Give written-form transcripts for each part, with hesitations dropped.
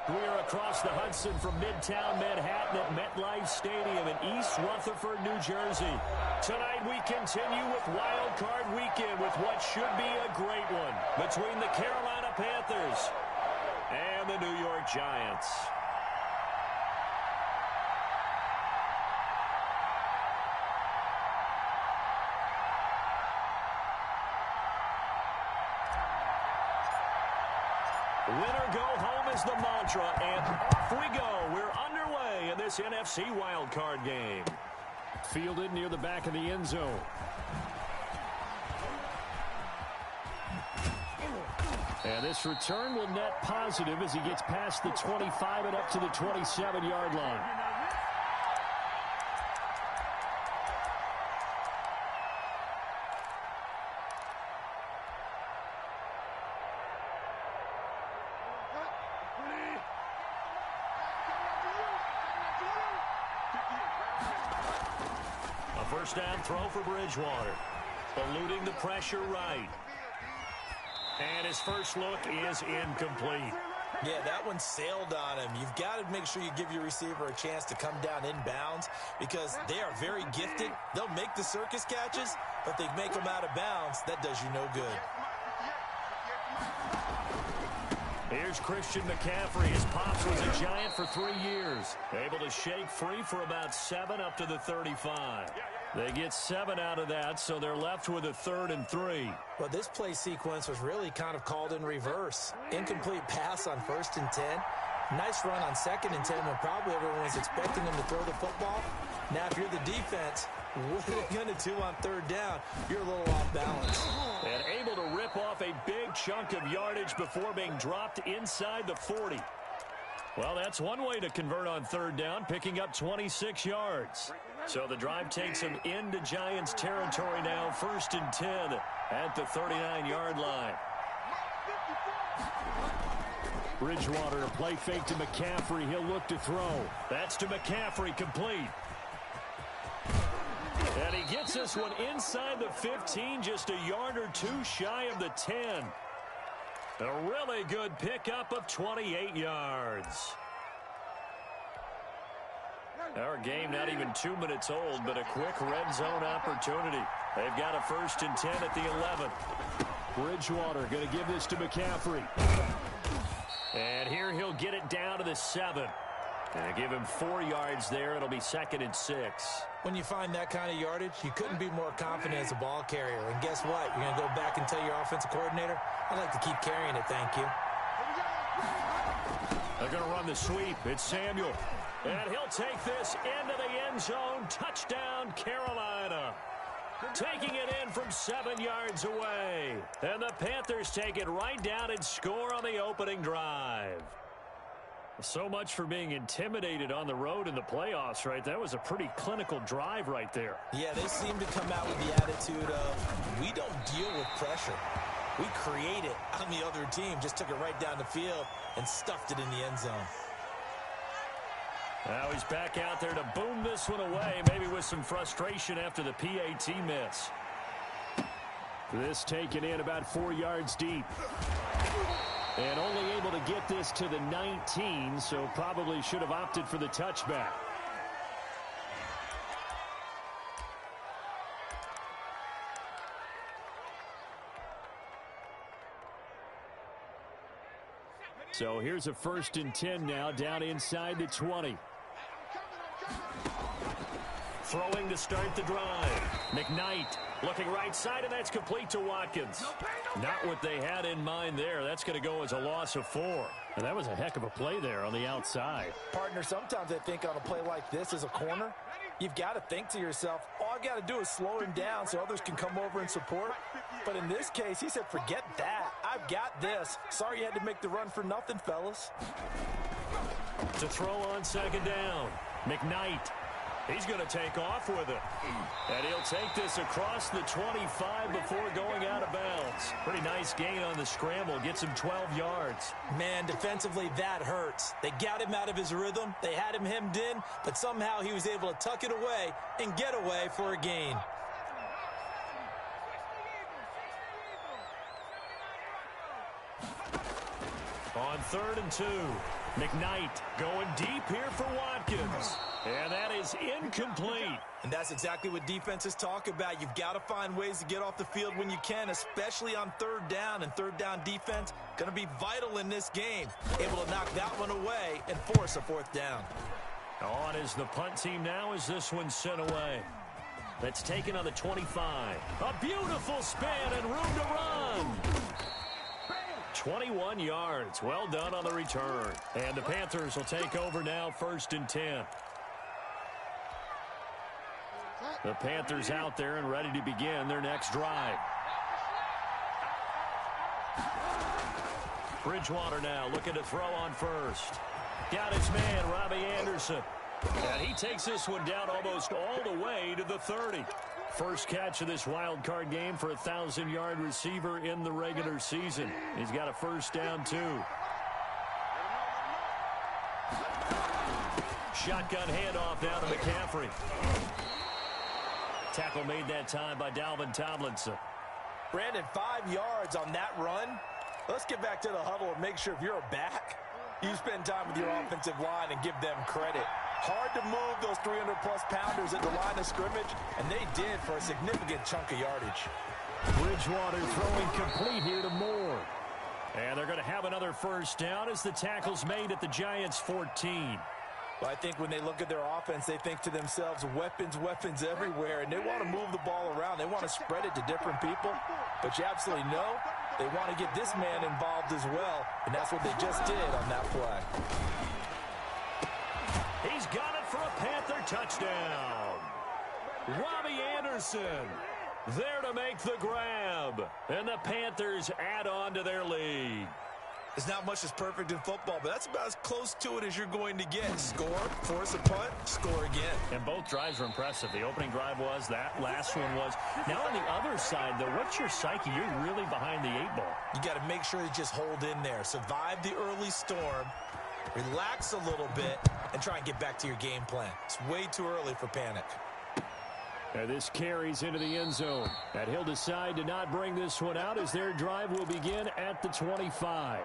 We are across the Hudson from Midtown Manhattan at MetLife Stadium in East Rutherford, New Jersey. Tonight we continue with Wild Card Weekend with what should be a great one between the Carolina Panthers and the New York Giants. Winner go home is the mantra, and off we go. We're underway in this NFC wildcard game. Fielded near the back of the end zone. And this return will net positive as he gets past the 25 and up to the 27-yard line. First down throw for Bridgewater. Eluding the pressure right. And his first look is incomplete. Yeah, that one sailed on him. You've got to make sure you give your receiver a chance to come down inbounds because they are very gifted. They'll make the circus catches, but they make them out of bounds. That does you no good. Here's Christian McCaffrey. His pops was a Giant for 3 years. Able to shake free for about 7 up to the 35. They get 7 out of that, so they're left with a 3rd and 3. Well, this play sequence was really kind of called in reverse. Incomplete pass on 1st and 10. Nice run on 2nd and 10 when probably everyone was expecting him to throw the football. Now, if you're the defense, what are they going to do on 3rd down? You're a little off balance. And able to rip off a big chunk of yardage before being dropped inside the 40. Well, that's one way to convert on 3rd down, picking up 26 yards. So the drive takes him into Giants territory now, 1st and 10 at the 39-yard line. Bridgewater, a play fake to McCaffrey. He'll look to throw. That's to McCaffrey, complete. And he gets this one inside the 15, just a yard or 2 shy of the 10. A really good pickup of 28 yards. Our game not even 2 minutes old, but a quick red zone opportunity. They've got a 1st and 10 at the 11. Bridgewater going to give this to McCaffrey. And here he'll get it down to the 7. And give him 4 yards there. It'll be 2nd and 6. When you find that kind of yardage, you couldn't be more confident as a ball carrier. And guess what? You're going to go back and tell your offensive coordinator, I'd like to keep carrying it, thank you. They're going to run the sweep. It's Samuel. And he'll take this into the end zone. Touchdown, Carolina. Taking it in from 7 yards away. And the Panthers take it right down and score on the opening drive. So much for being intimidated on the road in the playoffs, right? That was a pretty clinical drive right there. Yeah, they seem to come out with the attitude of, we don't deal with pressure. We create it on the other team. Just took it right down the field and stuffed it in the end zone. Now he's back out there to boom this one away, maybe with some frustration after the PAT miss. This taken in about 4 yards deep. And only able to get this to the 19, so probably should have opted for the touchback. So here's a 1st and 10 now, down inside the 20. Throwing to start the drive. McKnight looking right side, and that's complete to Watkins. Not what they had in mind there. That's going to go as a loss of 4. And that was a heck of a play there on the outside. Partner, sometimes I think on a play like this as a corner, you've got to think to yourself, all I've got to do is slow him down so others can come over and support. But in this case, he said, forget that. I've got this. Sorry you had to make the run for nothing, fellas. To throw on 2nd down. McKnight. He's going to take off with it. And he'll take this across the 25 before going out of bounds. Pretty nice gain on the scramble. Gets him 12 yards. Man, defensively, that hurts. They got him out of his rhythm. They had him hemmed in, but somehow he was able to tuck it away and get away for a gain. On 3rd and 2. McKnight going deep here for Watkins. And that is incomplete. And that's exactly what defenses talk about. You've got to find ways to get off the field when you can, especially on 3rd down. And 3rd down defense going to be vital in this game. Able to knock that one away and force a 4th down. On is the punt team now as this one's sent away. That's taken on the 25. A beautiful spin and room to run. 21 yards. Well done on the return. And the Panthers will take over now 1st and 10. The Panthers out there and ready to begin their next drive. Bridgewater now looking to throw on 1st. Got his man, Robbie Anderson. And he takes this one down almost all the way to the 30. First catch of this wild card game for a 1,000-yard receiver in the regular season. He's got a 1st down, too. Shotgun handoff down to McCaffrey. Tackle made that time by Dalvin Tomlinson. Brandon, 5 yards on that run. Let's get back to the huddle and make sure if you're a back, you spend time with your offensive line and give them credit. Hard to move those 300-plus pounders at the line of scrimmage, and they did for a significant chunk of yardage. Bridgewater throwing complete here to Moore. And they're going to have another 1st down as the tackle's made at the Giants' 14. Well, I think when they look at their offense, they think to themselves, weapons, weapons everywhere, and they want to move the ball around. They want to spread it to different people, but you absolutely know they want to get this man involved as well, and that's what they just did on that play. He's got it for a Panther touchdown. Robbie Anderson there to make the grab, and the Panthers add on to their lead. It's not much that's perfect in football, but that's about as close to it as you're going to get. Score, force a punt, score again. And both drives were impressive. The opening drive was, that last one was. Now on the other side, though, what's your psyche? You're really behind the 8 ball. You got to make sure you just hold in there. Survive the early storm, relax a little bit, and try and get back to your game plan. It's way too early for panic. And this carries into the end zone. And he'll decide to not bring this one out as their drive will begin at the 25.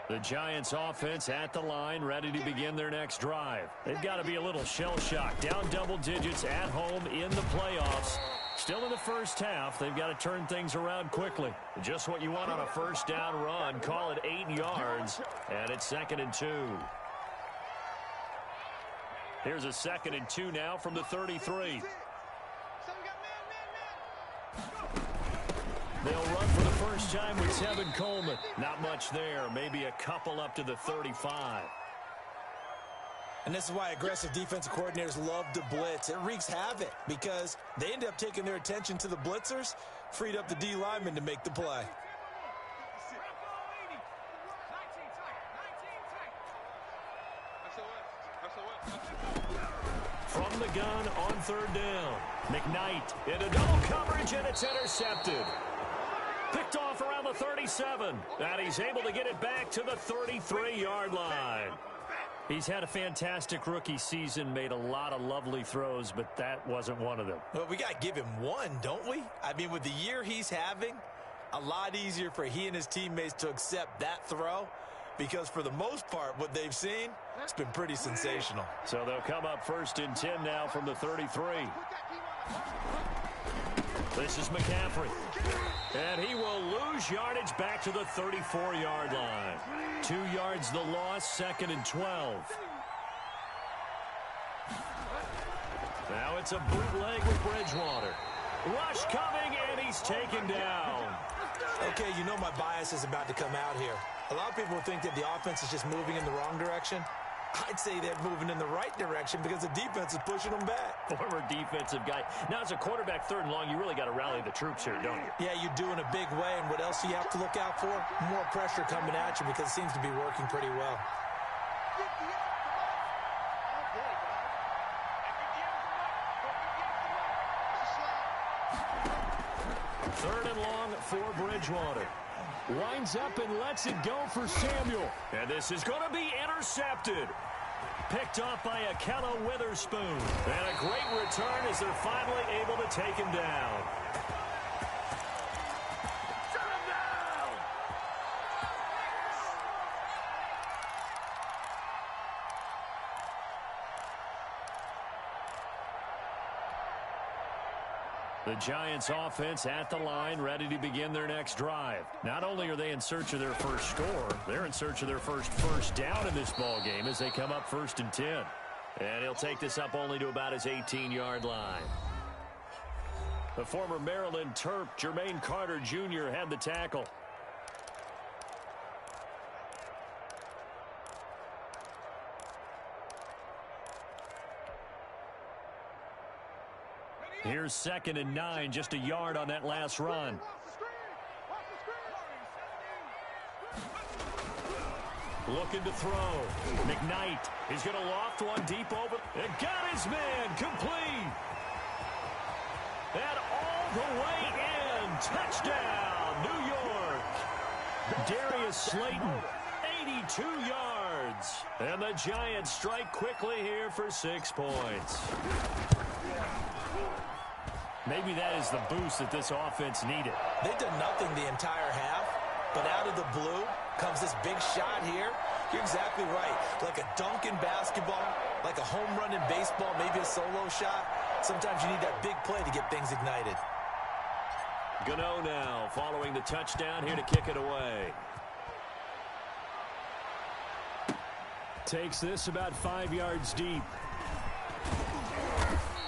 The Giants offense at the line, ready to begin their next drive. They've got to be a little shell-shocked. Down double digits at home in the playoffs. Still in the first half. They've got to turn things around quickly. Just what you want on a 1st down run. Call it 8 yards. And it's 2nd and 2. Here's a 2nd and 2 now from the 33. They'll run for the first time with Tevin Coleman. Not much there. Maybe a couple up to the 35. And this is why aggressive defensive coordinators love to blitz. It wreaks havoc because they end up taking their attention to the blitzers, freed up the D lineman to make the play. From the gun on 3rd down. McKnight into double coverage, and it's intercepted. Picked off around the 37, and he's able to get it back to the 33-yard line. He's had a fantastic rookie season, made a lot of lovely throws, but that wasn't one of them. Well, we got to give him one, don't we? I mean, with the year he's having, a lot easier for he and his teammates to accept that throw because for the most part, what they've seen, it's been pretty sensational. So they'll come up 1st and 10 now from the 33. This is McCaffrey. And he will lose yardage back to the 34-yard line. 2 yards the loss, 2nd and 12. Now it's a bootleg with Bridgewater. Rush coming, and he's taken down. Okay, you know my bias is about to come out here. A lot of people think that the offense is just moving in the wrong direction. I'd say they're moving in the right direction because the defense is pushing them back. Former defensive guy. Now, as a quarterback 3rd and long, you really got to rally the troops here, don't you? Yeah, you do in a big way. And what else do you have to look out for? More pressure coming at you because it seems to be working pretty well. 3rd and long for Bridgewater. Winds up and lets it go for Samuel. And this is going to be intercepted. Picked off by Akella Witherspoon. And a great return as they're finally able to take him down. The Giants offense at the line, ready to begin their next drive. Not only are they in search of their first score, they're in search of their first down in this ball game as they come up 1st and 10. And he'll take this up only to about his 18-yard line. The former Maryland Terp, Jermaine Carter Jr., had the tackle. Here's 2nd and 9, just a yard on that last run. Looking to throw. McKnight, he's going to loft one deep over. And got his man, complete. And all the way in. Touchdown, New York. Darius Slayton, 82 yards. And the Giants strike quickly here for 6 points. Maybe that is the boost that this offense needed. They did nothing the entire half, but out of the blue comes this big shot here. You're exactly right. Like a dunk in basketball, like a home run in baseball, maybe a solo shot. Sometimes you need that big play to get things ignited. Gano now following the touchdown here to kick it away. Takes this about 5 yards deep.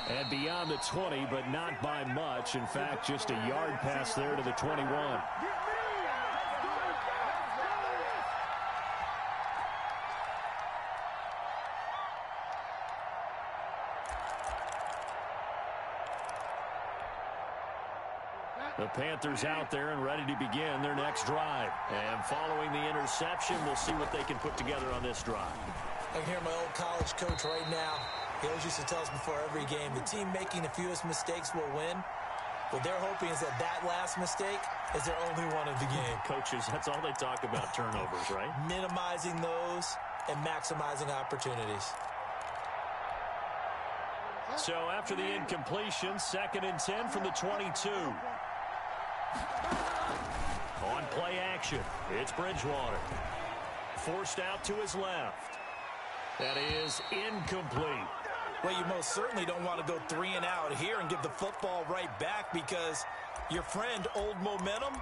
And beyond the 20, but not by much. In fact, just a yard pass there to the 21. The Panthers out there and ready to begin their next drive. And following the interception, we'll see what they can put together on this drive. I can hear my old college coach right now. He always used to tell us before every game, the team making the fewest mistakes will win. What they're hoping is that last mistake is their only one of the game. Coaches, that's all they talk about, turnovers, right? Minimizing those and maximizing opportunities. So after the incompletion, 2nd and 10 from the 22. On play action, it's Bridgewater. Forced out to his left. That is incomplete. Well, you most certainly don't want to go 3 and out here and give the football right back because your friend, Old Momentum,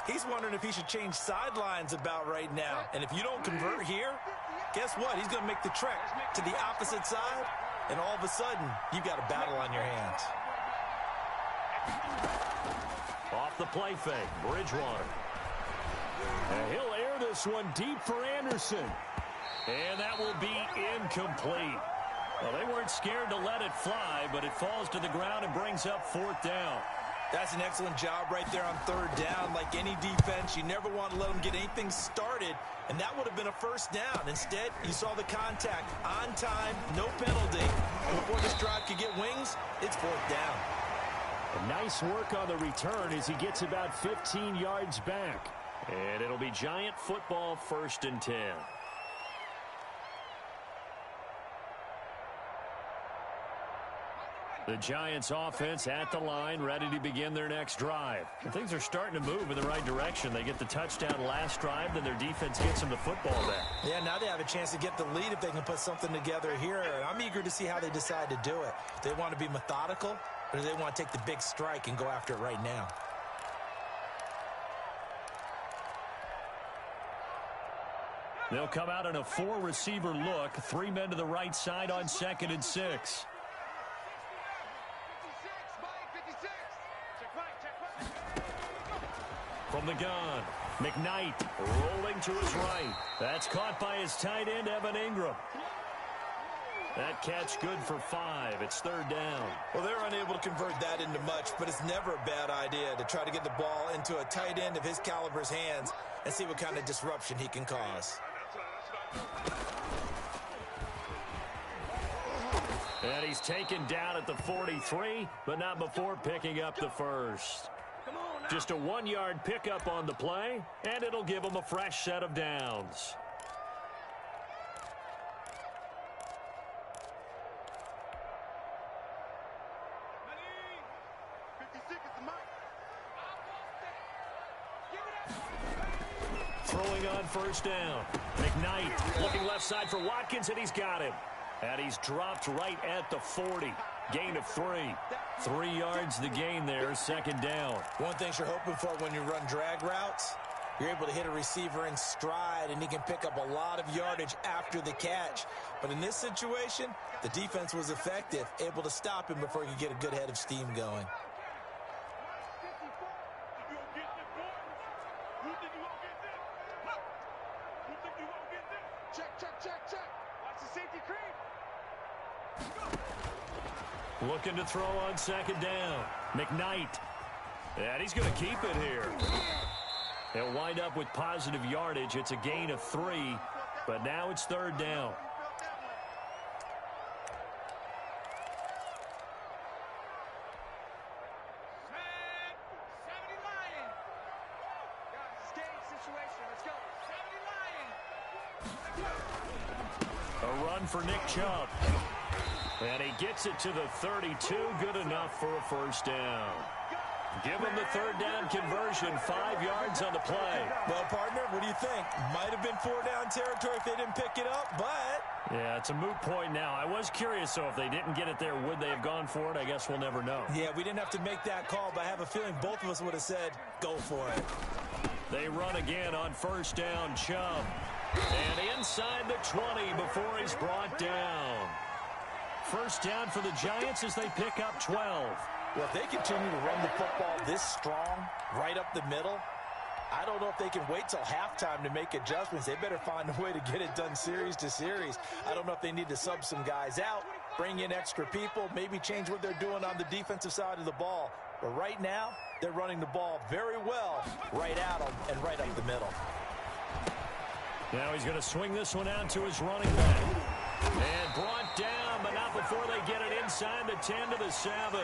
he's wondering if he should change sidelines about right now. And if you don't convert here, guess what? He's going to make the trek to the opposite side, and all of a sudden, you've got a battle on your hands. Off the play fake, Bridgewater. And he'll air this one deep for Anderson. And that will be incomplete. Well, they weren't scared to let it fly, but it falls to the ground and brings up 4th down. That's an excellent job right there on 3rd down. Like any defense, you never want to let them get anything started, and that would have been a 1st down. Instead, you saw the contact on time, no penalty. And before this drive could get wings, it's 4th down. A nice work on the return as he gets about 15 yards back. And it'll be Giant football, 1st and 10. The Giants offense at the line, ready to begin their next drive. And things are starting to move in the right direction. They get the touchdown last drive, then their defense gets them the football back. Yeah, now they have a chance to get the lead if they can put something together here. And I'm eager to see how they decide to do it. Do they want to be methodical, or do they want to take the big strike and go after it right now? They'll come out in a 4-receiver look. 3 men to the right side on 2nd and 6. From the gun, McKnight rolling to his right. That's caught by his tight end, Evan Ingram. That catch good for 5. It's 3rd down. Well, they're unable to convert that into much, but it's never a bad idea to try to get the ball into a tight end of his caliber's hands and see what kind of disruption he can cause. And he's taken down at the 43, but not before picking up the 1st. Come on Just a 1-yard pickup on the play, and it'll give them a fresh set of downs. Throwing on first down. McKnight looking left side for Watkins, and he's got him. And he's dropped right at the 40. Gain of 3. 3 yards the gain there, second down. One thing you're hoping for when you run drag routes, you're able to hit a receiver in stride, and he can pick up a lot of yardage after the catch. But in this situation, the defense was effective, able to stop him before he could get a good head of steam going. Looking to throw on second down. McKnight. And he's going to keep it here. He'll wind up with positive yardage. It's a gain of 3, but now it's third down. A run for Nick Chubb. And he gets it to the 32. Good enough for a first down. Give him the third down conversion. 5 yards on the play. Well, partner, what do you think? Might have been 4-down territory if they didn't pick it up, but... Yeah, it's a moot point now. I was curious, so if they didn't get it there, would they have gone for it? I guess we'll never know. Yeah, we didn't have to make that call, but I have a feeling both of us would have said, go for it. They run again on first down, Chubb. And inside the 20 before he's brought down. First down for the Giants as they pick up 12. Well, if they continue to run the football this strong, right up the middle, I don't know if they can wait till halftime to make adjustments. They better find a way to get it done series to series. I don't know if they need to sub some guys out, bring in extra people, maybe change what they're doing on the defensive side of the ball. But right now, they're running the ball very well right at them and right up the middle. Now he's going to swing this one out to his running back. And brought down, but not before they get it inside the 10 to the 7.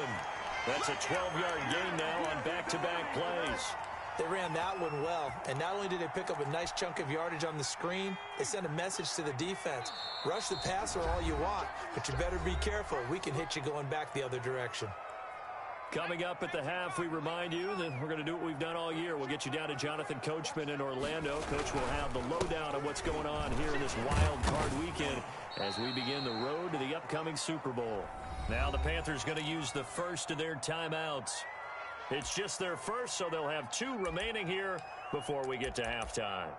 That's a 12-yard gain now on back-to-back plays. They ran that one well, and not only did they pick up a nice chunk of yardage on the screen, they sent a message to the defense. Rush the passer all you want, but you better be careful. We can hit you going back the other direction. Coming up at the half, we remind you that we're going to do what we've done all year. We'll get you down to Jonathan Coachman in Orlando. Coach will have the lowdown of what's going on here in this wild card weekend as we begin the road to the upcoming Super Bowl. Now the Panthers going to use the first of their timeouts. It's just their first, so they'll have 2 remaining here before we get to halftime.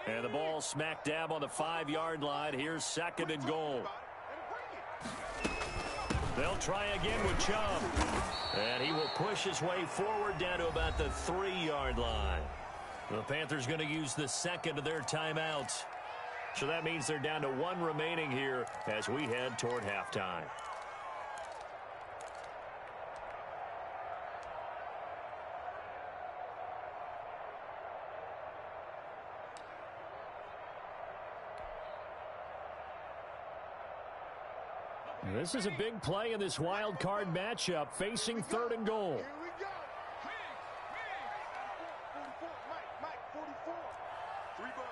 And the ball smack dab on the 5-yard line. Here's second and goal. They'll try again with Chubb. And he will push his way forward down to about the 3-yard line. The Panthers going to use the second of their timeouts. So that means they're down to 1 remaining here as we head toward halftime. This is a big play in this wild card matchup, facing third and goal. Here we go. 44. 3 bud.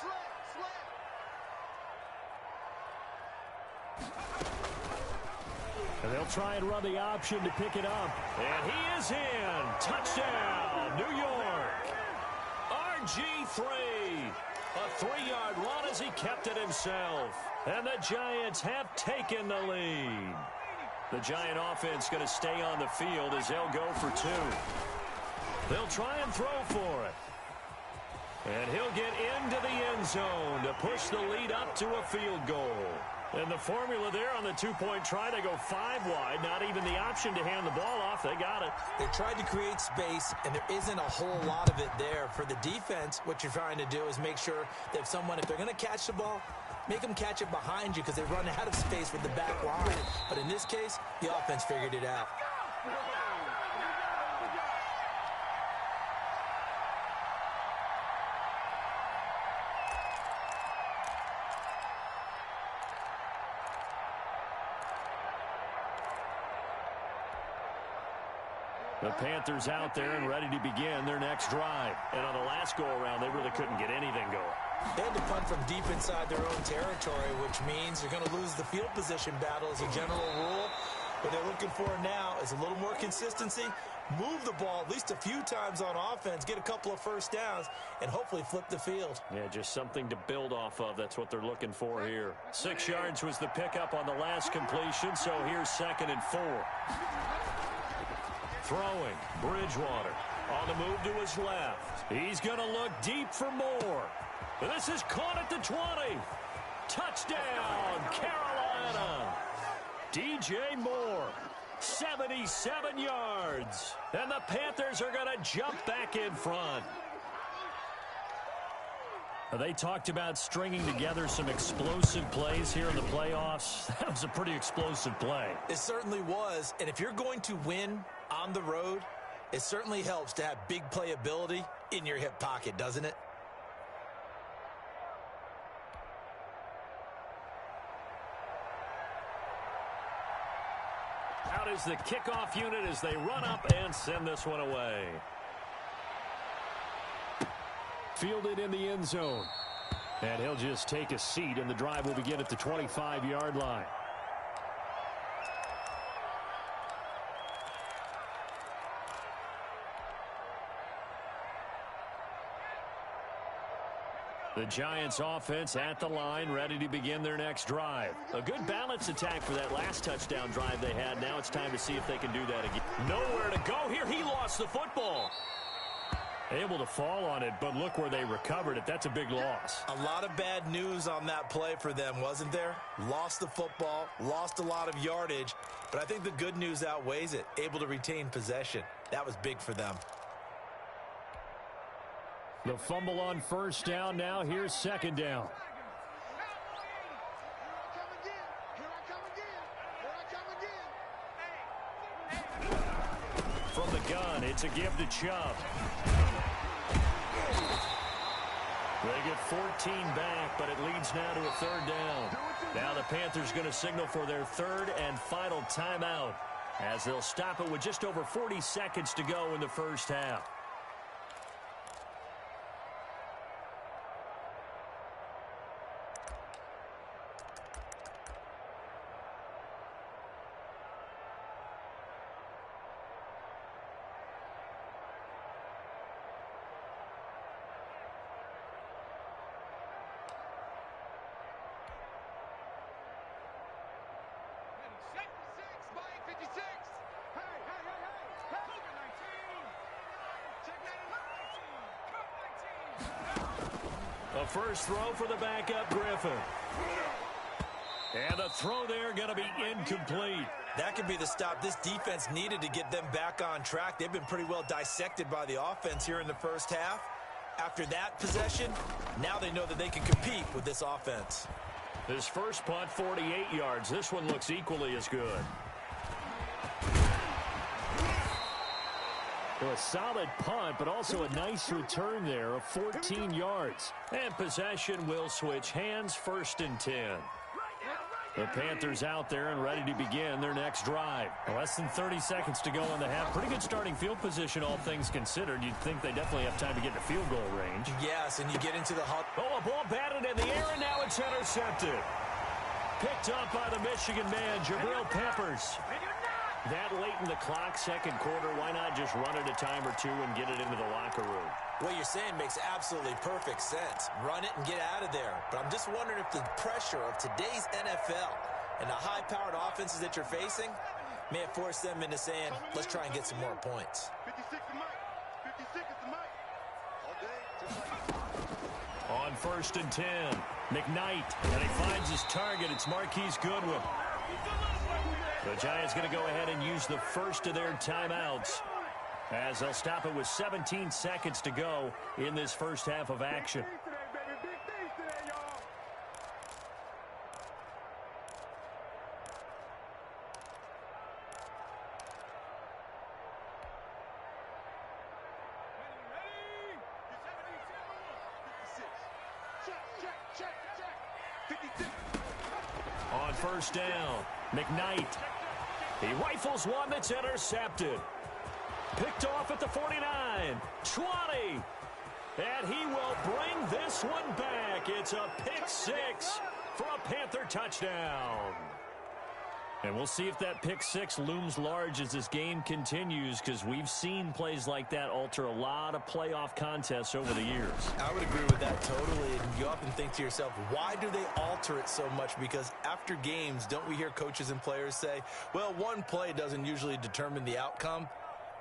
Slam. And they'll try and run the option to pick it up. And he is in. Touchdown, New York. RG3. A 3-yard run as he kept it himself. And the Giants have taken the lead. The Giant offense going to stay on the field as they'll go for two. They'll try and throw for it. And he'll get into the end zone to push the lead up to a field goal. And the formula there on the two-point try, they go 5 wide. Not even the option to hand the ball off. They got it. They tried to create space, and there isn't a whole lot of it there. For the defense, what you're trying to do is make sure that if they're going to catch the ball, make them catch it behind you because they run out of space with the back line. But in this case, the offense figured it out. The Panthers out there and ready to begin their next drive. And on the last go-around, they really couldn't get anything going. They had to punt from deep inside their own territory, which means you're going to lose the field position battle as a general rule. What they're looking for now is a little more consistency, move the ball at least a few times on offense, get a couple of first downs, and hopefully flip the field. Yeah, just something to build off of. That's what they're looking for here. 6 yards was the pickup on the last completion, so here's 2nd and 4. Throwing, Bridgewater on the move to his left. He's going to look deep for more. This is caught at the 20. Touchdown, Carolina. DJ Moore, 77 yards. And the Panthers are going to jump back in front. They talked about stringing together some explosive plays here in the playoffs. That was a pretty explosive play. It certainly was. And if you're going to win on the road, it certainly helps to have big playability in your hip pocket, doesn't it? Out is the kickoff unit as they run up and send this one away. Fielded in the end zone. And he'll just take a seat, and the drive will begin at the 25-yard line. The Giants offense at the line, ready to begin their next drive. A good balance attack for that last touchdown drive they had. Now it's time to see if they can do that again. Nowhere to go here. He lost the football. Able to fall on it, but look where they recovered it. That's a big loss. A lot of bad news on that play for them, wasn't there? Lost the football, lost a lot of yardage, but I think the good news outweighs it. Able to retain possession. That was big for them. The fumble on first down. Now here's 2nd down. From the gun, it's a give to Chubb. They get 14 back, but it leads now to a 3rd down. Now the Panthers going to signal for their 3rd and final timeout as they'll stop it with just over 40 seconds to go in the first half. A first throw for the backup Griffin. And the throw there going to be incomplete. That could be the stop this defense needed to get them back on track. They've been pretty well dissected by the offense here in the first half. After that possession, now they know that they can compete with this offense. His first punt, 48 yards. This one looks equally as good. Well, a solid punt, but also a nice return there of 14 yards. And possession will switch hands, 1st and 10. The Panthers out there and ready to begin their next drive. Less than 30 seconds to go in the half. Pretty good starting field position, all things considered. You'd think they definitely have time to get to field goal range. Yes, and you get into the hot. Oh, a ball batted in the air, and now it's intercepted. Picked up by the Michigan man, Jabril Peppers. That late in the clock, 2nd quarter, why not just run it a time or two and get it into the locker room? What you're saying makes absolutely perfect sense. Run it and get out of there. But I'm just wondering if the pressure of today's NFL and the high-powered offenses that you're facing may have forced them into saying, let's try and get some more points. 56 is Mike. 56 is the Mike. All day, just like On 1st and 10, McKnight, and he finds his target. It's Marquise Goodwin. The Giants going to go ahead and use the first of their timeouts as they'll stop it with 17 seconds to go in this first half of action. On 1st down, McKnight. He rifles one that's intercepted. Picked off at the 49, 20. And he will bring this one back. It's a pick six for a Panther touchdown. And we'll see if that pick six looms large as this game continues, because we've seen plays like that alter a lot of playoff contests over the years. I would agree with that totally. And you often think to yourself, why do they alter it so much? Because after games, don't we hear coaches and players say, well, one play doesn't usually determine the outcome?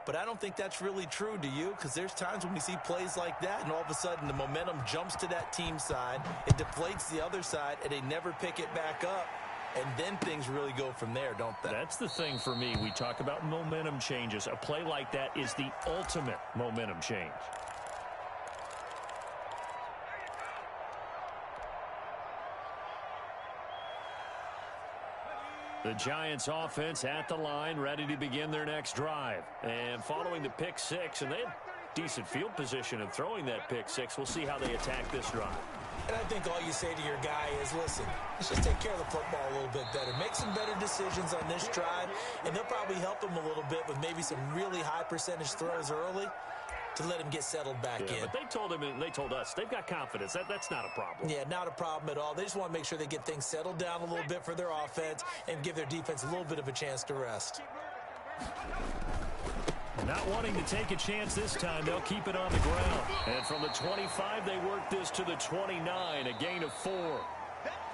But I don't think that's really true, do you? Because there's times when we see plays like that, and all of a sudden the momentum jumps to that team side, it deflates the other side, and they never pick it back up. And then things really go from there, don't they? That's the thing for me. We talk about momentum changes. A play like that is the ultimate momentum change. The Giants offense at the line, ready to begin their next drive. And following the pick six, and they had decent field position in throwing that pick six. We'll see how they attack this drive. And I think all you say to your guy is, listen, let's just take care of the football a little bit better. Make some better decisions on this drive, and they'll probably help him a little bit with maybe some really high percentage throws early to let him get settled back in. But they told him, and they told us, they've got confidence. That's not a problem. Yeah, not a problem at all. They just want to make sure they get things settled down a little bit for their offense and give their defense a little bit of a chance to rest. Not wanting to take a chance this time, they'll keep it on the ground. And from the 25, they work this to the 29, a gain of 4.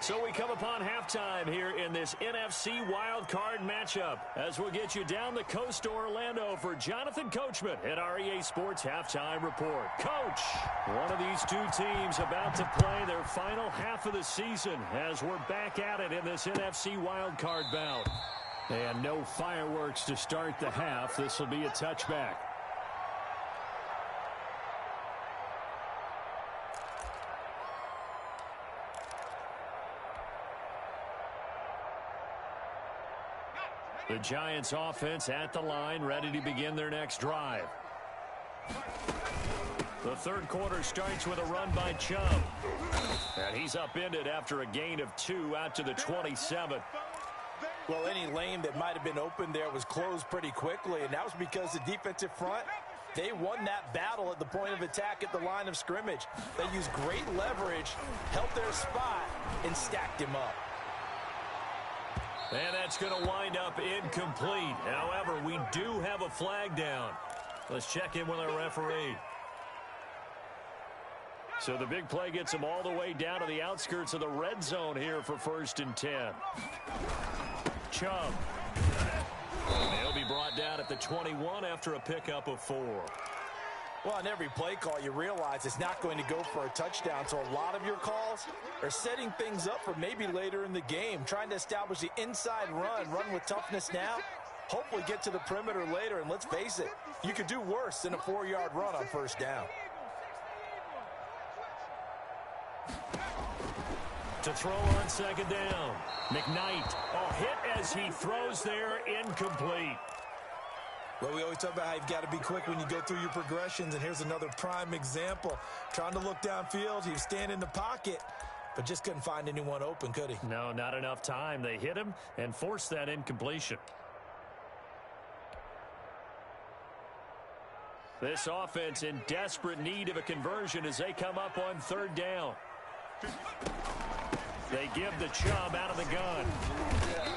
So we come upon halftime here in this NFC wildcard matchup as we'll get you down the coast to Orlando for Jonathan Coachman at our EA Sports Halftime Report. Coach, one of these two teams about to play their final half of the season as we're back at it in this NFC wildcard bout. And no fireworks to start the half. This will be a touchback. The Giants offense at the line, ready to begin their next drive. The third quarter starts with a run by Chubb. And he's upended after a gain of 2 out to the 27. Well, any lane that might have been open there was closed pretty quickly, and that was because the defensive front, they won that battle at the point of attack at the line of scrimmage. They used great leverage, held their spot, and stacked him up. And that's going to wind up incomplete. However, we do have a flag down. Let's check in with our referee. So the big play gets them all the way down to the outskirts of the red zone here for 1st and 10. Chubb. He'll be brought down at the 21 after a pickup of 4. Well, on every play call, you realize it's not going to go for a touchdown. So a lot of your calls are setting things up for maybe later in the game, trying to establish the inside run with toughness now, hopefully get to the perimeter later. And let's face it, you could do worse than a 4-yard run on 1st down. To throw on 2nd down. McKnight, a hit as he throws there, incomplete. Well, we always talk about how you've got to be quick when you go through your progressions, and here's another prime example. Trying to look downfield, he was standing in the pocket, but just couldn't find anyone open, could he? No, not enough time. They hit him and forced that incompletion. This offense in desperate need of a conversion as they come up on 3rd down. They give the Chubb out of the gun.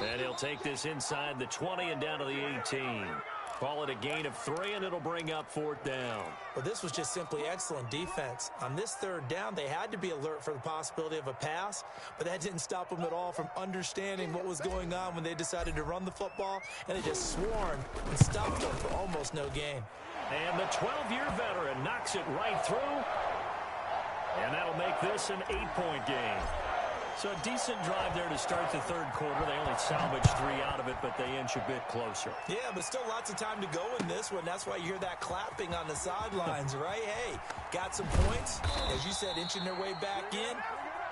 And he'll take this inside the 20 and down to the 18. Call it a gain of 3, and it'll bring up 4th down. Well, this was just simply excellent defense. On this 3rd down, they had to be alert for the possibility of a pass, but that didn't stop them at all from understanding what was going on when they decided to run the football, and they just swarmed and stopped them for almost no gain. And the 12-year veteran knocks it right through, and that'll make this an 8-point game. So a decent drive there to start the 3rd quarter. They only salvaged 3 out of it, but they inch a bit closer. Yeah, but still lots of time to go in this one. That's why you hear that clapping on the sidelines, right? Hey, got some points. As you said, inching their way back in.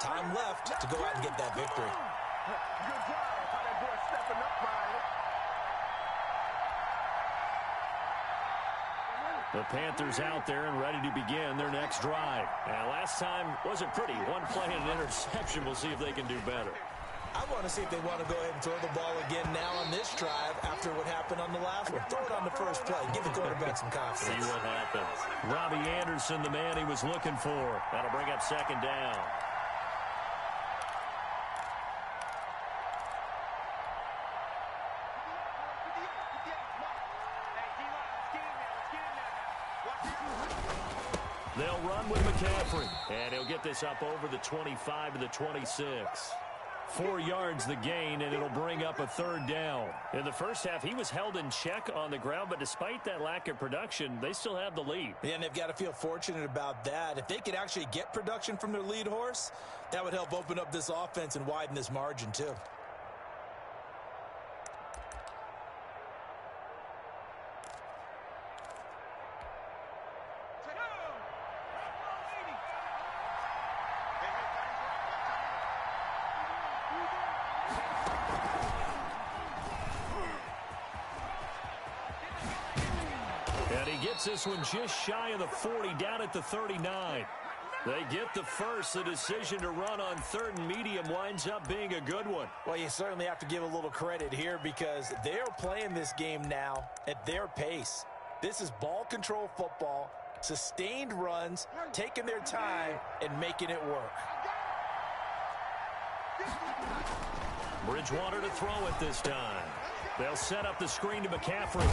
Time left to go out and get that victory. Good job. How that boy stepping up, Riley. The Panthers out there and ready to begin their next drive. And last time wasn't pretty. One play and an interception. We'll see if they can do better. I want to see if they want to go ahead and throw the ball again now on this drive after what happened on the last one. Throw it on the first play. Give the quarterback some confidence. See what happens. Robbie Anderson, the man he was looking for. That'll bring up 2nd down. They'll run with McCaffrey, and he'll get this up over the 25 to the 26. 4 yards the gain, and it'll bring up a 3rd down. In the first half, he was held in check on the ground, but despite that lack of production, they still have the lead. Yeah, and they've got to feel fortunate about that. If they could actually get production from their lead horse, that would help open up this offense and widen this margin too. And he gets this one just shy of the 40, down at the 39. They get the first. The decision to run on 3rd and medium winds up being a good one. Well, you certainly have to give a little credit here because they're playing this game now at their pace. This is ball control football, sustained runs, taking their time, and making it work. Bridgewater to throw it this time. They'll set up the screen to McCaffrey.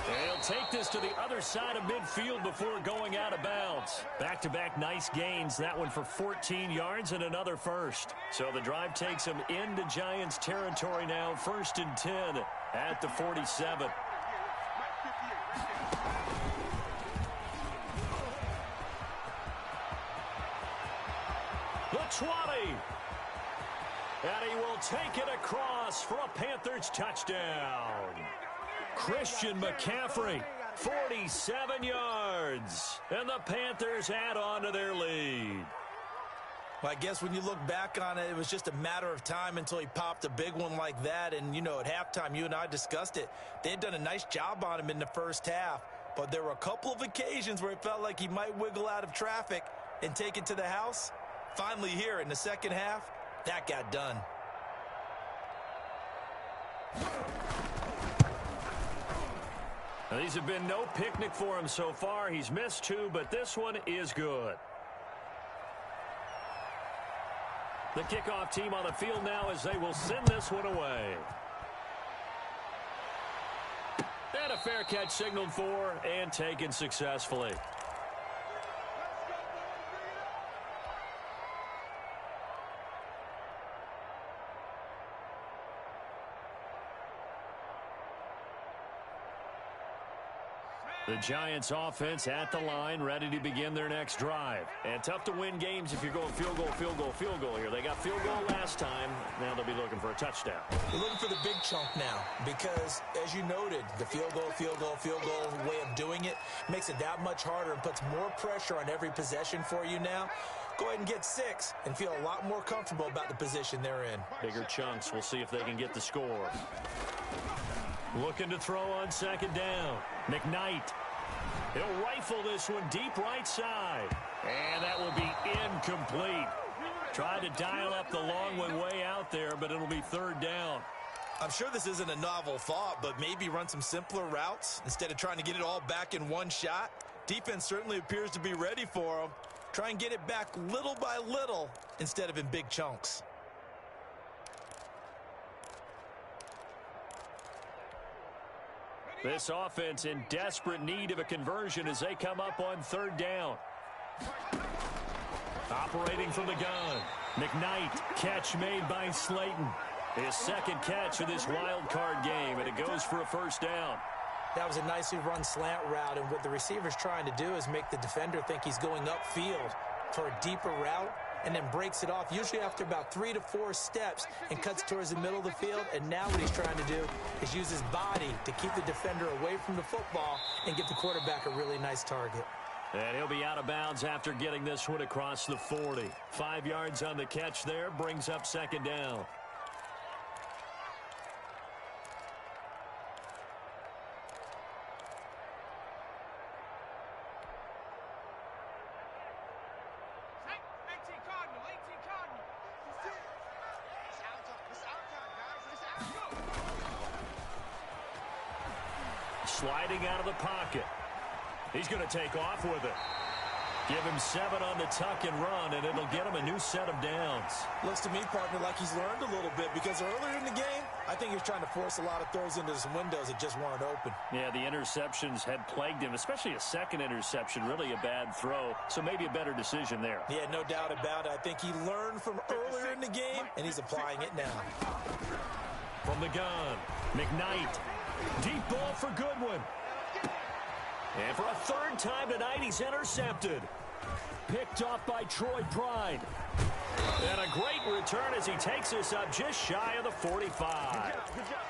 They'll take this to the other side of midfield before going out of bounds. Back-to-back nice gains. That one for 14 yards and another first. So the drive takes them into Giants territory now. 1st and 10 at the 47. The 20. And he will take it across for a Panthers touchdown. Christian McCaffrey, 47 yards. And the Panthers add on to their lead. Well, I guess when you look back on it, it was just a matter of time until he popped a big one like that. And, you know, at halftime, you and I discussed it. They had done a nice job on him in the first half. But there were a couple of occasions where it felt like he might wiggle out of traffic and take it to the house. Finally here in the second half, that got done. Now, these have been no picnic for him so far. He's missed 2, but this one is good. The kickoff team on the field now as they will send this one away. And a fair catch signaled for and taken successfully. The Giants offense at the line, ready to begin their next drive. And tough to win games if you're going field goal, field goal, field goal here. They got field goal last time. Now they'll be looking for a touchdown. They're looking for the big chunk now because, as you noted, the field goal way of doing it makes it that much harder and puts more pressure on every possession for you now. Go ahead and get 6 and feel a lot more comfortable about the position they're in. Bigger chunks. We'll see if they can get the score. Looking to throw on second down. McKnight. He'll rifle this one deep right side. And that will be incomplete. Tried to dial up the long one way out there, but it'll be third down. I'm sure this isn't a novel thought, but maybe run some simpler routes instead of trying to get it all back in one shot. Defense certainly appears to be ready for them. Try and get it back little by little instead of in big chunks. This offense in desperate need of a conversion as they come up on third down. Operating from the gun. McKnight, catch made by Slayton. His second catch of this wild card game, and it goes for a first down. That was a nicely run slant route, and what the receiver's trying to do is make the defender think he's going upfield for a deeper route, and then breaks it off, usually after about 3 to 4 steps, and cuts towards the middle of the field. And now what he's trying to do is use his body to keep the defender away from the football and give the quarterback a really nice target. And he'll be out of bounds after getting this one across the 40. 5 yards on the catch there, brings up second down. Sliding out of the pocket. He's going to take off with it. Give him 7 on the tuck and run, and it'll get him a new set of downs. Looks to me, partner, like he's learned a little bit, because earlier in the game, I think he was trying to force a lot of throws into some windows that just weren't open. Yeah, the interceptions had plagued him, especially a second interception, really a bad throw, so maybe a better decision there. Yeah, no doubt about it. I think he learned from earlier in the game, and he's applying it now. From the gun, McKnight. Deep ball for Goodwin. And for a third time tonight, he's intercepted. Picked off by Troy Pride. And a great return as he takes us up just shy of the 45.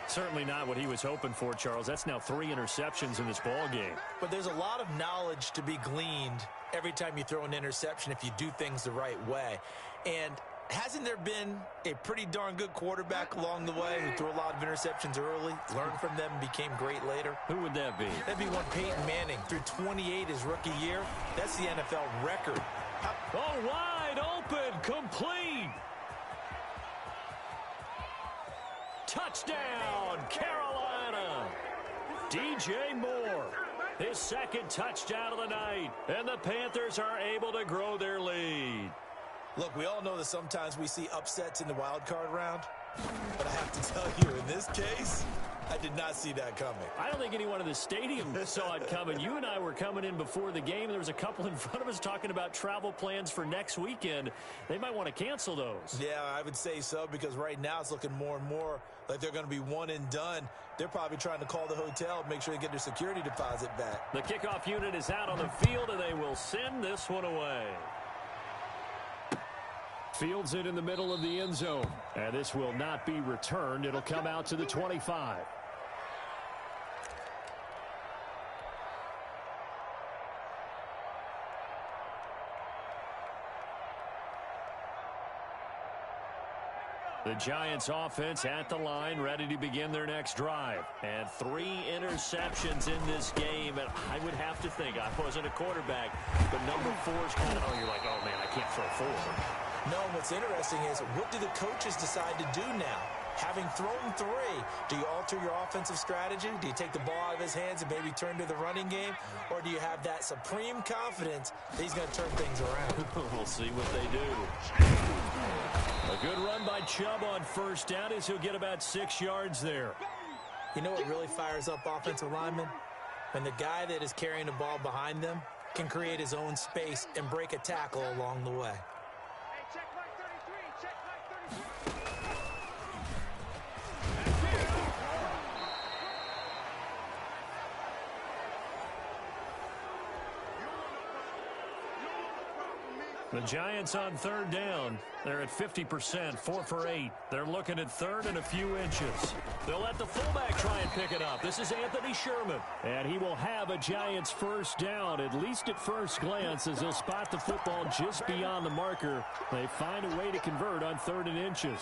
Certainly not what he was hoping for, Charles. That's now 3 interceptions in this ball game. But there's a lot of knowledge to be gleaned every time you throw an interception if you do things the right way. And hasn't there been a pretty darn good quarterback along the way who threw a lot of interceptions early, learned from them, and became great later? Who would that be? That'd be one Peyton Manning. Threw 28 his rookie year. That's the NFL record. Oh, wide open, complete. Touchdown, Carolina. DJ Moore, his second touchdown of the night. And the Panthers are able to grow their lead. Look, we all know that sometimes we see upsets in the wild card round, but I have to tell you, in this case, I did not see that coming. I don't think anyone in the stadium saw it coming. You and I were coming in before the game. There was a couple in front of us talking about travel plans for next weekend. They might want to cancel those. Yeah, I would say so, because right now it's looking more and more like they're going to be one and done. They're probably trying to call the hotel and make sure they get their security deposit back. The kickoff unit is out on the field, and they will send this one away. Fields it in the middle of the end zone. And this will not be returned. It'll come out to the 25. The Giants offense at the line, ready to begin their next drive. And 3 interceptions in this game. And I would have to think, I wasn't a quarterback, but number 4 is kind of, oh, you're like, oh, man, I can't throw 4. No, what's interesting is, what do the coaches decide to do now? Having thrown 3, do you alter your offensive strategy? Do you take the ball out of his hands and maybe turn to the running game? Or do you have that supreme confidence that he's going to turn things around? We'll see what they do. A good run by Chubb on first down as he'll get about 6 yards there. You know what really fires up offensive linemen? When the guy that is carrying the ball behind them can create his own space and break a tackle along the way. The Giants on third down. They're at 50%, 4 for 8. They're looking at third and a few inches. They'll let the fullback try and pick it up. This is Anthony Sherman. And he will have a Giants first down, at least at first glance, as he'll spot the football just beyond the marker. They find a way to convert on third and inches.